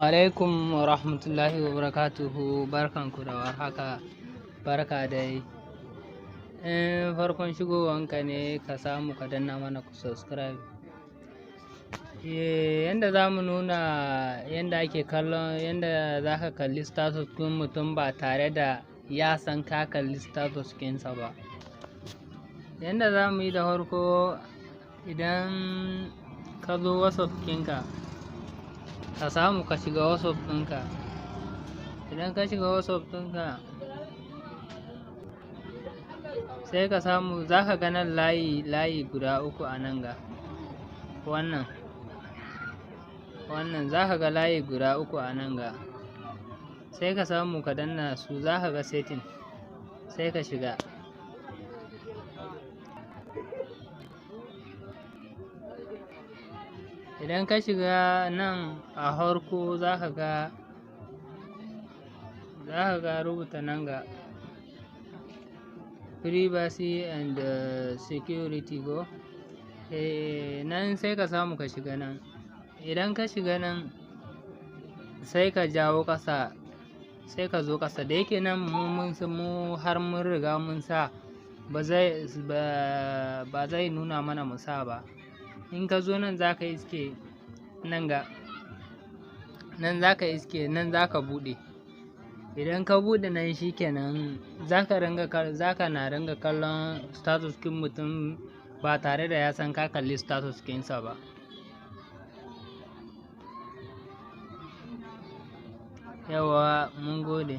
Alaikum wa rahmatullahi wa barakatuhu, barkanku da warhaka, barka dai. In farkon shigowanka ne ka samu ka danna mana ku subscribe. Yanda za mu nuna yanda ake kallon yanda za ka kalli status ɗin mutum ba tare da ya san ka kalli status ɗinsa ba. Yanda za mu yi da farko, idan ka zo WhatsApp ɗinka, ka samu ka shiga WhatsApp ɗinka. Idan ka shiga WhatsApp ɗinka, sai ka samu za ka ga nan layi guda uku a nan ga wannan za ka ga layi guda uku a nan ga, sai ka samu ka danna su, za ka ga setting, sai ka shiga. Idan ka shiga nan a farko za ka ga rubuta nan ga privacy and security go. Nan sai ka samu ka shiga nan. Idan ka shiga nan sai ka jawo ƙasa, sai ka zo ƙasa. Da yake nan mu har mun riga mun sa, ba zai nuna mana mu sa ba. In ka zo nan za ka iske nan ga, nan za ka iske nan za ka buɗe. Idan ka buɗe nan shi kenan za ka na ringa kallon status ɗin mutum ba tare da ya san ka kalli status ɗinsa ba. Yawa, mun gode.